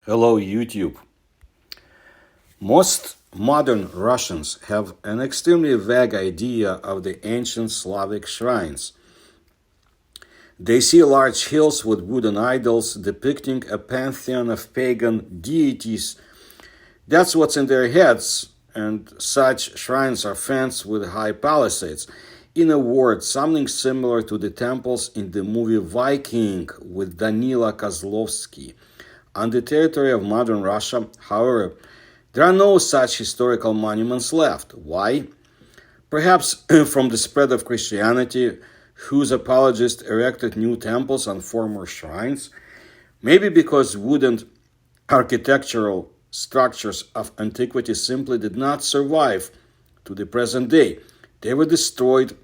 Hello, YouTube. Most modern Russians have an extremely vague idea of the ancient Slavic shrines. They see large hills with wooden idols depicting a pantheon of pagan deities. That's what's in their heads, and such shrines are fenced with high palisades. In a word, something similar to the temples in the movie Viking with Danila Kozlovsky. On the territory of modern Russia, however, there are no such historical monuments left. Why? Perhaps from the spread of Christianity, whose apologists erected new temples on former shrines. Maybe because wooden architectural structures of antiquity simply did not survive to the present day. They were destroyed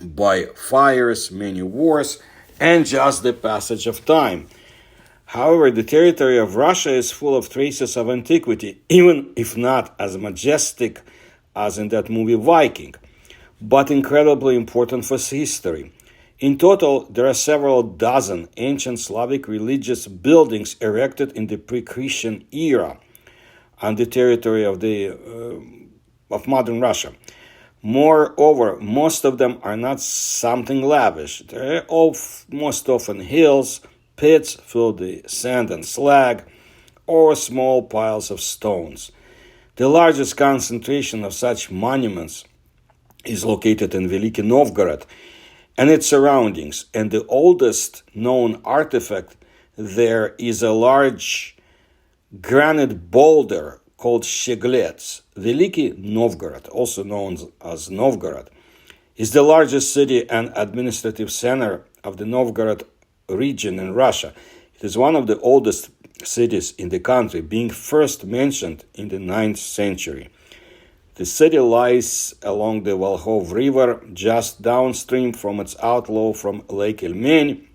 by fires, many wars, and just the passage of time. However, the territory of Russia is full of traces of antiquity, even if not as majestic as in that movie Viking, but incredibly important for history. In total, there are several dozen ancient Slavic religious buildings erected in the pre-Christian era on the territory of modern Russia. Moreover, most of them are not something lavish. They're most often hills, pits filled with sand and slag, or small piles of stones. The largest concentration of such monuments is located in Veliki Novgorod and its surroundings, and the oldest known artifact there is a large granite boulder called Chiglet. Veliki Novgorod, also known as Novgorod, is the largest city and administrative center of the Novgorod region in Russia. It is one of the oldest cities in the country, being first mentioned in the 9th century. The city lies along the Volkhov River, just downstream from its outflow from Lake Ilmeny,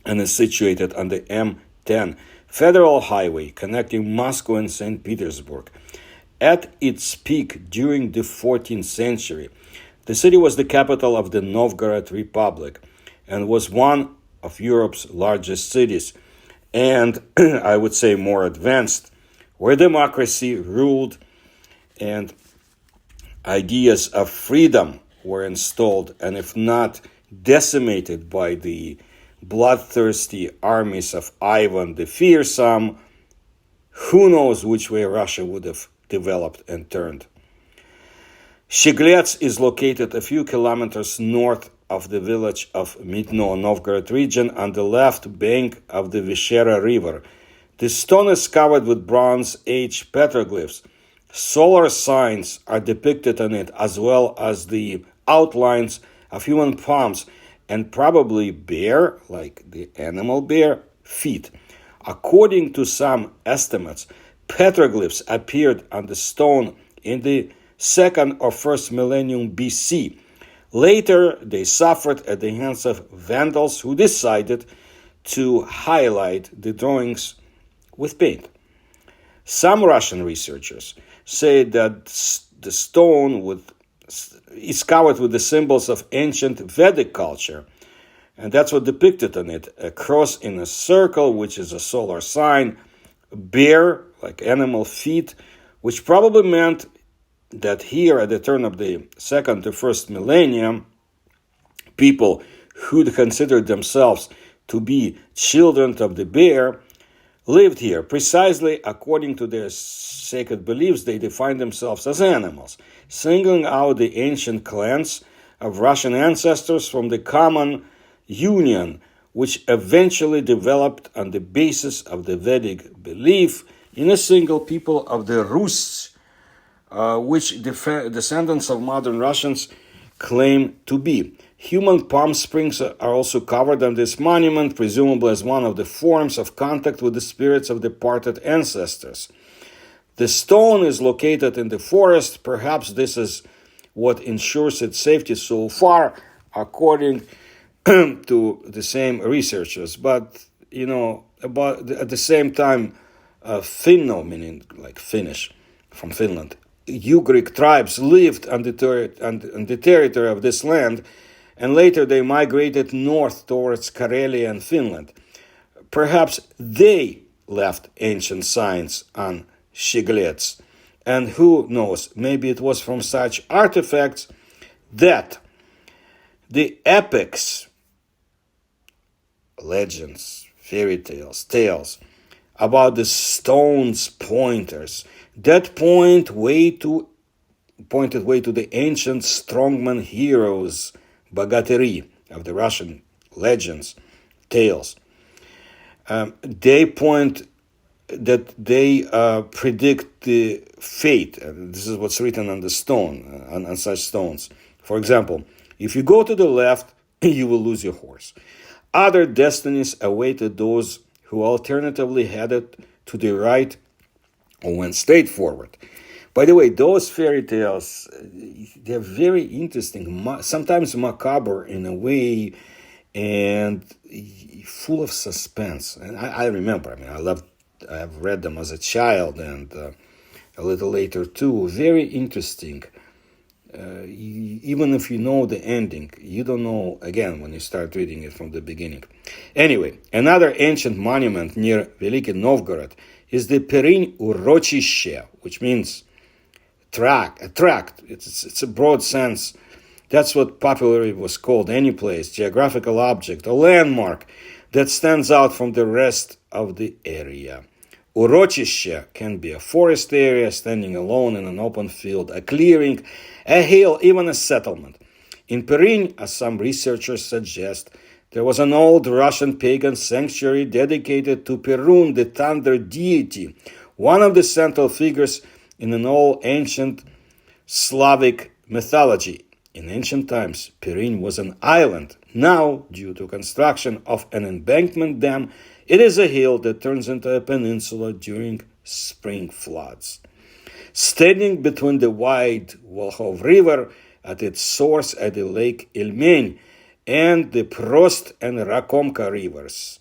and is situated on the M10 federal highway connecting Moscow and St. Petersburg. At its peak during the 14th century, the city was the capital of the Novgorod Republic and was one of Europe's largest cities, and I would say more advanced, where democracy ruled and ideas of freedom were installed, and if not decimated by the bloodthirsty armies of Ivan the Fearsome, who knows which way Russia would have developed and turned. Chiglet is located a few kilometers north of the village of Midno Novgorod region on the left bank of the Vishera River. The stone is covered with Bronze Age petroglyphs. Solar signs are depicted on it, as well as the outlines of human palms and probably bear, like the animal bear, feet. According to some estimates, petroglyphs appeared on the stone in the 2nd or 1st millennium BC. Later, they suffered at the hands of Vandals who decided to highlight the drawings with paint. Some Russian researchers say that the stone is covered with the symbols of ancient Vedic culture, and that's what depicted on it: a cross in a circle, which is a solar sign, bear, like animal feet, which probably meant that here at the turn of the 2nd to 1st millennium, people who'd considered themselves to be children of the bear lived here. Precisely according to their sacred beliefs, they defined themselves as animals, singling out the ancient clans of Russian ancestors from the common union, which eventually developed on the basis of the Vedic belief in a single people of the Rus, which descendants of modern Russians claim to be. Human palm springs are also covered on this monument, presumably as one of the forms of contact with the spirits of departed ancestors. The stone is located in the forest. Perhaps this is what ensures its safety so far, according to the same researchers. But, at the same time, Finno, meaning like Finnish, from Finland, Ugric tribes lived on the territory of this land, and later they migrated north towards Karelia and Finland. Perhaps they left ancient signs on Chiglets. And who knows, maybe it was from such artifacts that the epics, legends, fairy tales about the stones pointers that pointed way to the ancient strongman heroes, bogateri of the Russian legends, tales. They point that they predict the fate. This is what's written on the stone, on such stones. For example, if you go to the left, you will lose your horse. Other destinies awaited those who alternatively headed to the right or went straight forward. By the way, those fairy tales, they're very interesting, sometimes macabre in a way, and full of suspense. And I remember, I've read them as a child and a little later too. Very interesting. Even if you know the ending, you don't know, again, when you start reading it from the beginning. Anyway, another ancient monument near Великий Novgorod is the Perun Urochishe, which means a tract. It's a broad sense. That's what popularly was called any place, geographical object, a landmark that stands out from the rest of the area. Urochishe can be a forest area standing alone in an open field, a clearing, a hill, even a settlement. In Perun, as some researchers suggest, there was an old Russian pagan sanctuary dedicated to Perun, the thunder deity, one of the central figures in an old ancient Slavic mythology. In ancient times, Perun was an island. Now, due to construction of an embankment dam, it is a hill that turns into a peninsula during spring floods. Standing between the wide Volkhov River at its source at the Lake Ilmen and the Prost and Rakomka rivers.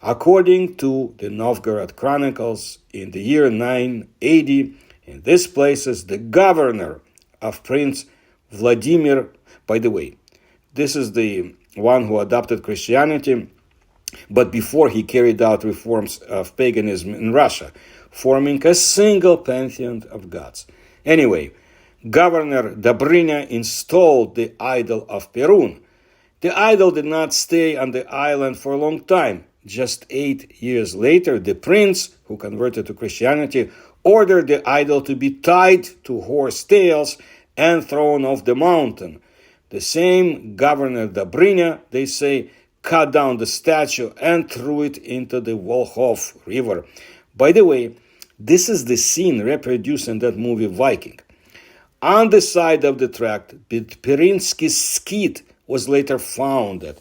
According to the Novgorod Chronicles, in the year 980, in this place is the governor of Prince Vladimir. By the way, this is the one who adopted Christianity, but before he carried out reforms of paganism in Russia, forming a single pantheon of gods. Anyway, Governor Dobrynya installed the idol of Perun. The idol did not stay on the island for a long time. Just 8 years later, the prince, who converted to Christianity, ordered the idol to be tied to horse tails and thrown off the mountain. The same Governor Dobrynya, they say, cut down the statue and threw it into the Volkhov River. By the way, this is the scene reproduced in that movie Viking. On the side of the tract, Perinsky Skid was later founded,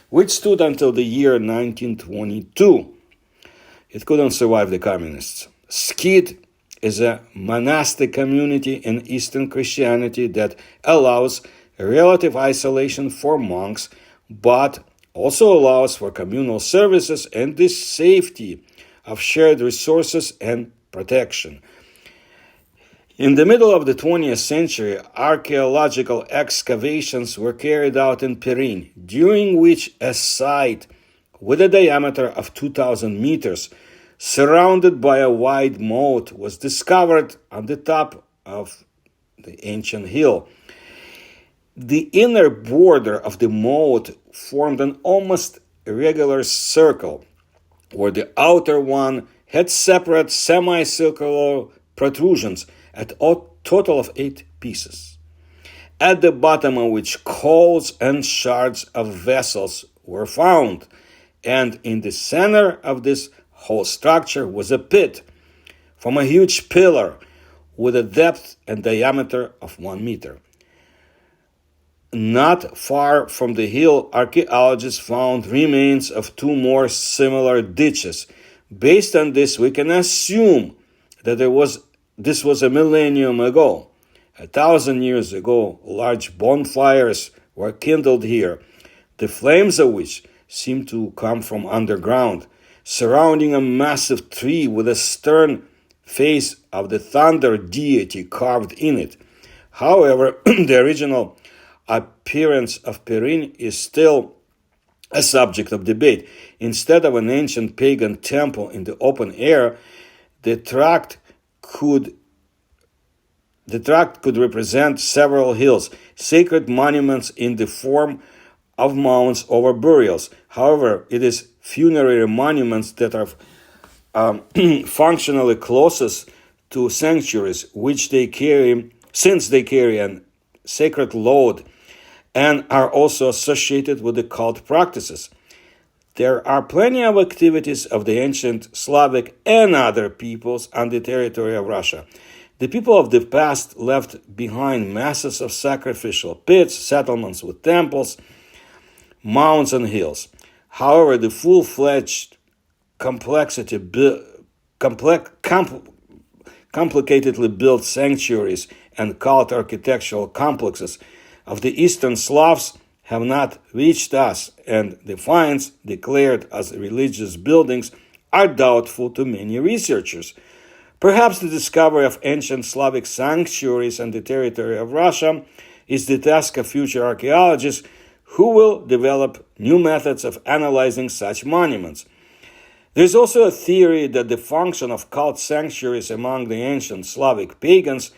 which stood until the year 1922. It couldn't survive the communists. Skid is a monastic community in Eastern Christianity that allows relative isolation for monks, but also allows for communal services and the safety of shared resources and protection. In the middle of the 20th century, archaeological excavations were carried out in Perun, during which a site with a diameter of 2,000 meters, surrounded by a wide moat, was discovered on the top of the ancient hill. The inner border of the moat formed an almost irregular circle, where the outer one had separate semicircular protrusions at a total of 8 pieces, at the bottom of which coals and shards of vessels were found, and in the center of this whole structure was a pit from a huge pillar with a depth and diameter of 1 meter. Not far from the hill, archaeologists found remains of 2 more similar ditches. Based on this, we can assume that this was a millennium ago. 1,000 years ago, large bonfires were kindled here, the flames of which seemed to come from underground, surrounding a massive tree with a stern face of the thunder deity carved in it. However, the original appearance of Perun is still a subject of debate. Instead of an ancient pagan temple in the open air, the tract could represent several hills, sacred monuments in the form of mounds over burials. However, it is funerary monuments that are functionally closest to sanctuaries, since they carry a sacred load and are also associated with occult practices. There are plenty of activities of the ancient Slavic and other peoples on the territory of Russia. The people of the past left behind masses of sacrificial pits, settlements with temples, mounds, and hills. However, the full-fledged complicatedly built sanctuaries and cult architectural complexes of the Eastern Slavs have not reached us, and the finds declared as religious buildings are doubtful to many researchers. Perhaps the discovery of ancient Slavic sanctuaries on the territory of Russia is the task of future archaeologists who will develop new methods of analyzing such monuments. There is also a theory that the function of cult sanctuaries among the ancient Slavic pagans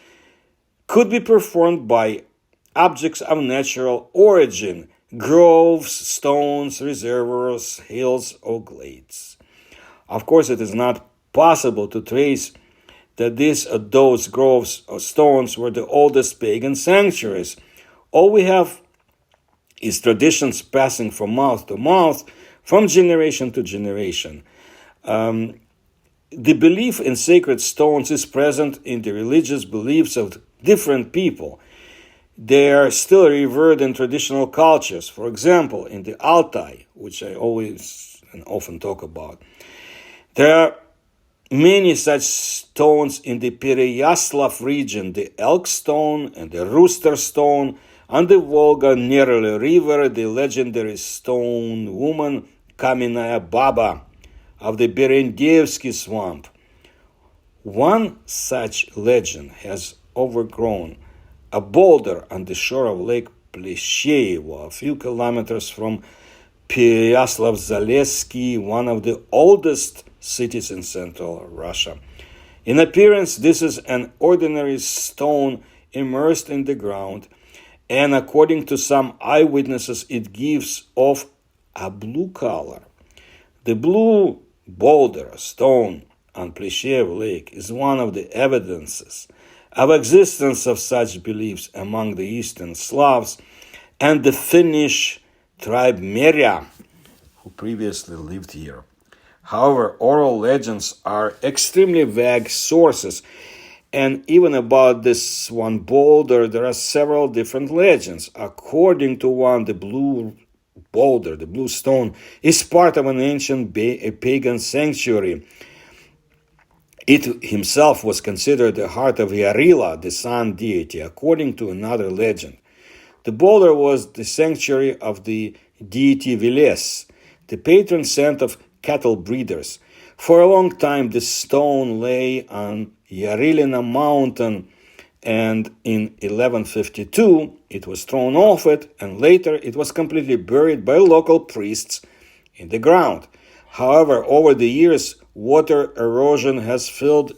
could be performed by objects of natural origin, groves, stones, reservoirs, hills, or glades. Of course, it is not possible to trace that those groves or stones were the oldest pagan sanctuaries. All we have is traditions passing from mouth to mouth, from generation to generation. The belief in sacred stones is present in the religious beliefs of different people. They are still revered in traditional cultures. For example, in the Altai, which I always and often talk about, there are many such stones in the Pereyaslav region, the elk stone and the rooster stone. On the Volga-Nerli River, the legendary stone woman Kamenная Baba of the Berendeyevsky swamp. One such legend has overgrown a boulder on the shore of Lake Plesheyevo, a few kilometers from Pereyaslav-Zalesky, one of the oldest cities in central Russia. In appearance, this is an ordinary stone immersed in the ground, and according to some eyewitnesses, it gives off a blue color. The blue boulder, stone on Plesheyev Lake, is one of the evidences of existence of such beliefs among the Eastern Slavs and the Finnish tribe Merya, who previously lived here. However, oral legends are extremely vague sources, and even about this one boulder, there are several different legends. According to one, the blue boulder, the blue stone, is part of an ancient pagan sanctuary. It himself was considered the heart of Yarila, the sun deity, according to another legend. The boulder was the sanctuary of the deity Veles, the patron saint of cattle breeders. For a long time, this stone lay on Yarilina mountain, and in 1152, it was thrown off it, and later it was completely buried by local priests in the ground. However, over the years, water erosion has filled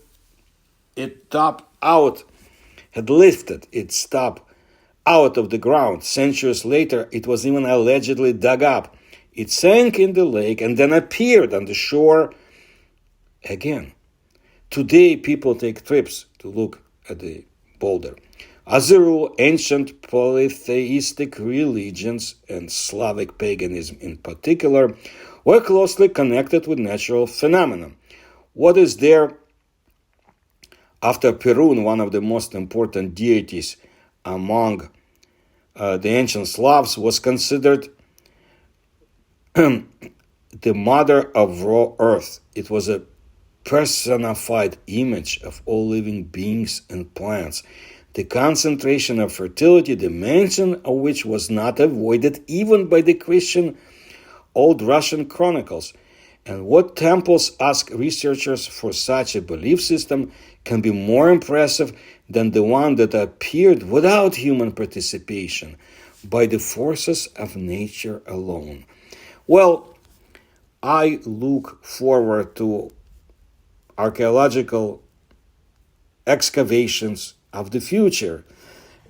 it top out, had lifted its top out of the ground. Centuries later, it was even allegedly dug up. It sank in the lake and then appeared on the shore again. Today, people take trips to look at the boulder. As a rule, ancient polytheistic religions and Slavic paganism in particular were closely connected with natural phenomena. What is there after Perun, one of the most important deities among the ancient Slavs, was considered the mother of raw earth. It was a personified image of all living beings and plants. The concentration of fertility, the mention of which was not avoided even by the Christian Old Russian chronicles. And what temples, ask researchers, for such a belief system can be more impressive than the one that appeared without human participation, by the forces of nature alone? Well, I look forward to archaeological excavations of the future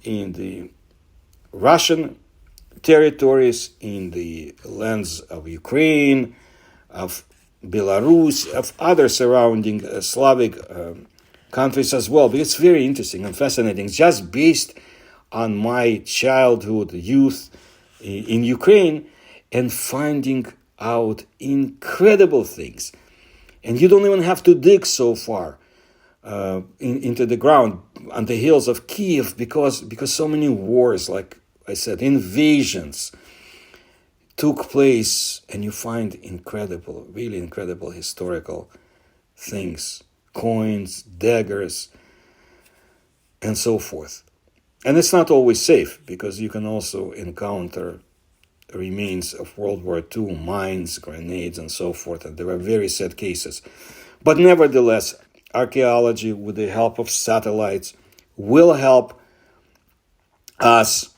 in the Russian territories, in the lands of Ukraine, of Belarus, of other surrounding Slavic countries as well. But it's very interesting and fascinating, just based on my childhood, youth in Ukraine, and finding out incredible things. And you don't even have to dig so far into the ground on the hills of Kiev, because so many wars, like I said, invasions took place, and you find incredible, really incredible historical things, coins, daggers, and so forth. And it's not always safe, because you can also encounter remains of World War II, mines, grenades, and so forth, and there are very sad cases. But nevertheless, archaeology, with the help of satellites, will help us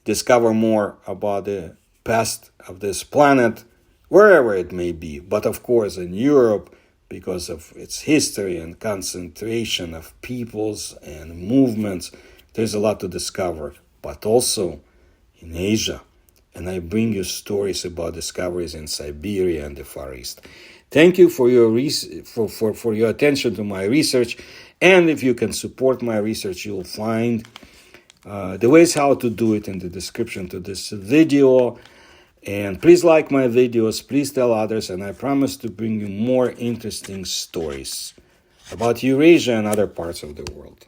discover more about the past of this planet, wherever it may be. But of course, in Europe, because of its history and concentration of peoples and movements, there's a lot to discover. But also in Asia. And I bring you stories about discoveries in Siberia and the Far East. Thank you for your for your attention to my research. And if you can support my research, you'll find the ways how to do it in the description to this video. And please like my videos, please tell others, and I promise to bring you more interesting stories about Eurasia and other parts of the world.